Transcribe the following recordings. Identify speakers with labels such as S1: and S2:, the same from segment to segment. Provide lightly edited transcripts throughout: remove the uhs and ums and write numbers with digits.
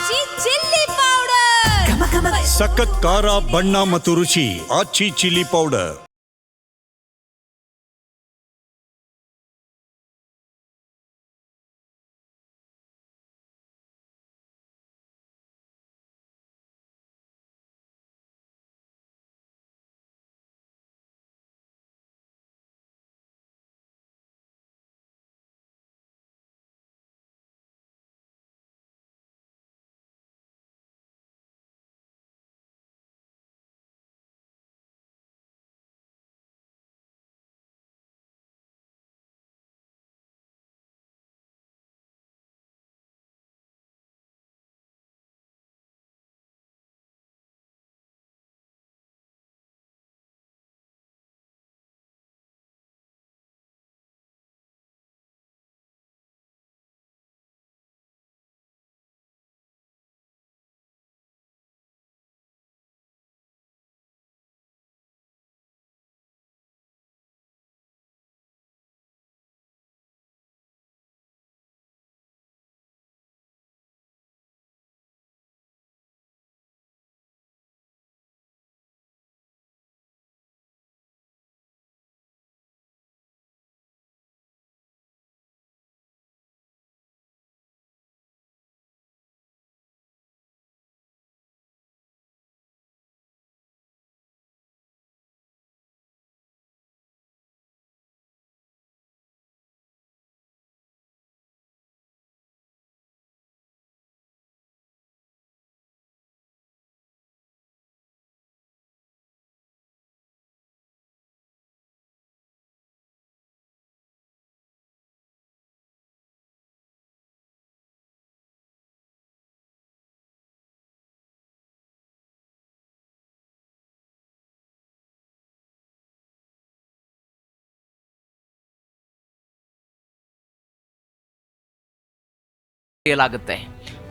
S1: ಆಚಿ chilli powder.
S2: ಸಖತ್ ಖಾರ, ಬಣ್ಣ ಮತ್ತು ರುಚಿ. ಆಚಿ ಚಿಲ್ಲಿ ಪೌಡರ್.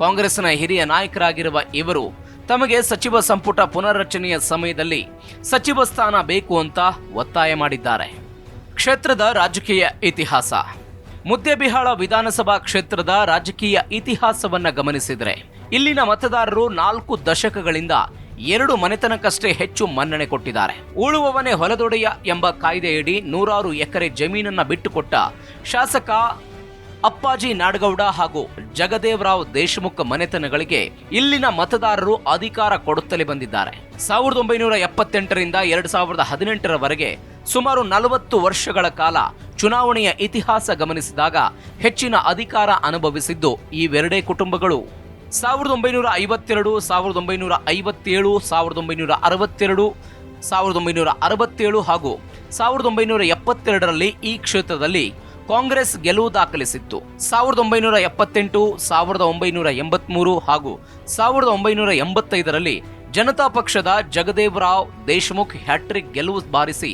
S3: ಕಾಂಗ್ರೆಸ್ನ ಹಿರಿಯ ನಾಯಕರಾಗಿರುವ ಇವರು ತಮಗೆ ಸಚಿವ ಸಂಪುಟ ಪುನರ್ರಚನೆಯ ಸಮಯದಲ್ಲಿ ಸಚಿವ ಸ್ಥಾನ ಬೇಕು ಅಂತ ಒತ್ತಾಯ ಮಾಡಿದ್ದಾರೆ. ಕ್ಷೇತ್ರದ ರಾಜಕೀಯ ಇತಿಹಾಸ. ಮುದ್ದೇಬಿಹಾಳ ವಿಧಾನಸಭಾ ಕ್ಷೇತ್ರದ ರಾಜಕೀಯ ಇತಿಹಾಸವನ್ನ ಗಮನಿಸಿದರೆ ಇಲ್ಲಿನ ಮತದಾರರು 4 ದಶಕಗಳಿಂದ 2 ಮನೆತನಕ್ಕಷ್ಟೇ ಹೆಚ್ಚು ಮನ್ನಣೆ ಕೊಟ್ಟಿದ್ದಾರೆ. ಉಳುವವನೇ ಹೊಲದೊಡೆಯ ಎಂಬ ಕಾಯ್ದೆಯಡಿ 100 ಎಕರೆ ಜಮೀನನ್ನ ಬಿಟ್ಟುಕೊಟ್ಟ ಶಾಸಕ ಅಪ್ಪಾಜಿ ನಾಡಗೌಡ ಹಾಗೂ ಜಗದೇವರಾವ್ ದೇಶಮುಖ್ ಮನೆತನಗಳಿಗೆ ಇಲ್ಲಿನ ಮತದಾರರು ಅಧಿಕಾರ ಕೊಡುತ್ತಲೇ ಬಂದಿದ್ದಾರೆ. 1978ರಿಂದ 2018ರವರೆಗೆ ಸುಮಾರು 40 ವರ್ಷಗಳ ಕಾಲ ಚುನಾವಣೆಯ ಇತಿಹಾಸ ಗಮನಿಸಿದಾಗ ಹೆಚ್ಚಿನ ಅಧಿಕಾರ ಅನುಭವಿಸಿದ್ದು ಇವೆರಡೇ ಕುಟುಂಬಗಳು. 1952, 1957, 1962, 1967 ಹಾಗೂ 1972ರಲ್ಲಿ ಈ ಕ್ಷೇತ್ರದಲ್ಲಿ ಕಾಂಗ್ರೆಸ್ ಗೆಲುವು ದಾಖಲಿಸಿತ್ತು. 1978, 1983 ಹಾಗೂ 1985ರಲ್ಲಿ ಜನತಾ ಪಕ್ಷದ ಜಗದೇವರಾವ್ ದೇಶಮುಖ್ ಹ್ಯಾಟ್ರಿಕ್ ಗೆಲುವು ಬಾರಿಸಿ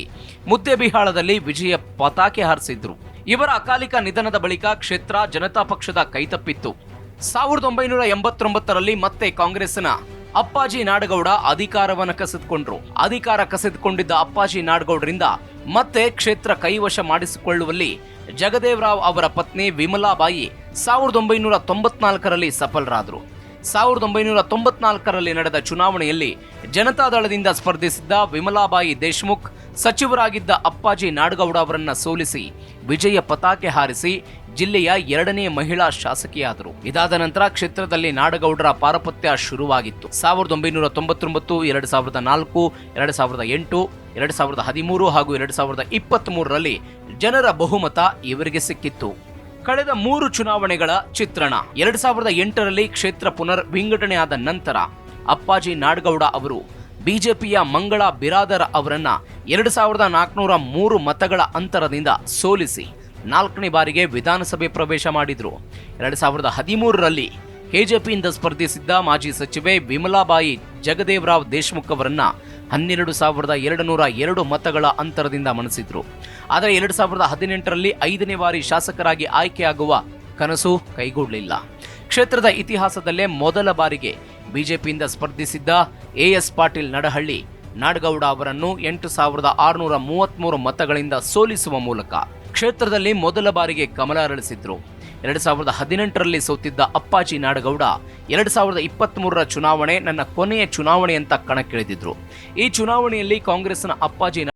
S3: ಮುದ್ದೇಬಿಹಾಳದಲ್ಲಿ ವಿಜಯ ಪತಾಕೆ ಹಾರಿಸಿದ್ರು. ಇವರ ಅಕಾಲಿಕ ನಿಧನದ ಬಳಿಕ ಕ್ಷೇತ್ರ ಜನತಾ ಪಕ್ಷದ ಕೈತಪ್ಪಿತ್ತು. 1989ರಲ್ಲಿ ಮತ್ತೆ ಕಾಂಗ್ರೆಸ್ನ ಅಪ್ಪಾಜಿ ನಾಡಗೌಡ ಅಧಿಕಾರವನ್ನು ಕಸಿದುಕೊಂಡ್ರು. ಅಧಿಕಾರ ಕಸಿದುಕೊಂಡಿದ್ದ ಅಪ್ಪಾಜಿ ನಾಡಗೌಡರಿಂದ ಮತ್ತೆ ಕ್ಷೇತ್ರ ಕೈವಶ ಮಾಡಿಸಿಕೊಳ್ಳುವಲ್ಲಿ ಜಗದೇವರಾವ್ ಅವರ ಪತ್ನಿ ವಿಮಲಾಬಾಯಿ 1994ರಲ್ಲಿ ಸಫಲರಾದರು. 1994ರಲ್ಲಿ ನಡೆದ ಚುನಾವಣೆಯಲ್ಲಿ ಜನತಾದಳದಿಂದ ಸ್ಪರ್ಧಿಸಿದ್ದ ವಿಮಲಾಬಾಯಿ ದೇಶಮುಖ್ ಸಚಿವರಾಗಿದ್ದ ಅಪ್ಪಾಜಿ ನಾಡಗೌಡ ಅವರನ್ನ ಸೋಲಿಸಿ ವಿಜಯ ಪತಾಕೆ ಹಾರಿಸಿ ಜಿಲ್ಲೆಯ 2ನೇ ಮಹಿಳಾ ಶಾಸಕಿಯಾದರು. ಇದಾದ ನಂತರ ಕ್ಷೇತ್ರದಲ್ಲಿ ನಾಡಗೌಡರ ಪಾರಪತ್ಯ ಶುರುವಾಗಿತ್ತು. 1999, 2004, 2008, 2013 ಹಾಗೂ 2023ರಲ್ಲಿ ಜನರ ಬಹುಮತ ಇವರಿಗೆ ಸಿಕ್ಕಿತ್ತು. ಕಳೆದ 3 ಚುನಾವಣೆಗಳ ಚಿತ್ರಣ. 2008ರಲ್ಲಿ ಕ್ಷೇತ್ರ ಪುನರ್ ವಿಂಗಡಣೆಯಾದ ನಂತರ ಅಪ್ಪಾಜಿ ನಾಡಗೌಡ ಅವರು ಬಿಜೆಪಿಯ ಮಂಗಳಾ ಬಿರಾದರ್ ಅವರನ್ನ 2403 ಮತಗಳ ಅಂತರದಿಂದ ಸೋಲಿಸಿ 4ನೇ ಬಾರಿಗೆ ವಿಧಾನಸಭೆ ಪ್ರವೇಶ ಮಾಡಿದ್ರು. 2013ರಲ್ಲಿ ಕೆಜೆಪಿಯಿಂದ ಸ್ಪರ್ಧಿಸಿದ್ದ ಮಾಜಿ ಸಚಿವೆ ವಿಮಲಾಬಾಯಿ ಜಗದೇವರಾವ್ ದೇಶಮುಖ್ ಅವರನ್ನ 12202 ಮತಗಳ ಅಂತರದಿಂದ ಮಣಿಸಿದ್ರು. ಆದರೆ 2018ರಲ್ಲಿ 5ನೇ ಬಾರಿ ಶಾಸಕರಾಗಿ ಆಯ್ಕೆಯಾಗುವ ಕನಸು ಕೈಗೂಡಲಿಲ್ಲ. ಕ್ಷೇತ್ರದ ಇತಿಹಾಸದಲ್ಲೇ ಮೊದಲ ಬಾರಿಗೆ ಬಿಜೆಪಿಯಿಂದ ಸ್ಪರ್ಧಿಸಿದ್ದ ಎಎಸ್ ಪಾಟೀಲ್ ನಡಹಳ್ಳಿ ನಾಡಗೌಡ ಅವರನ್ನು 8633 ಮತಗಳಿಂದ ಸೋಲಿಸುವ ಮೂಲಕ ಕ್ಷೇತ್ರದಲ್ಲಿ ಮೊದಲ ಬಾರಿಗೆ ಕಮಲ ಅರಳಿಸಿದ್ರು. 2018ರಲ್ಲಿ ಸೋತಿದ್ದ ಅಪ್ಪಾಜಿ ನಾಡಗೌಡ 2023ರ ಚುನಾವಣೆ ನನ್ನ ಕೊನೆಯ ಚುನಾವಣೆ ಅಂತ ಕಣಕ್ಕಿಳಿದಿದ್ರು. ಈ ಚುನಾವಣೆಯಲ್ಲಿ ಕಾಂಗ್ರೆಸ್ನ ಅಪ್ಪಾಜಿ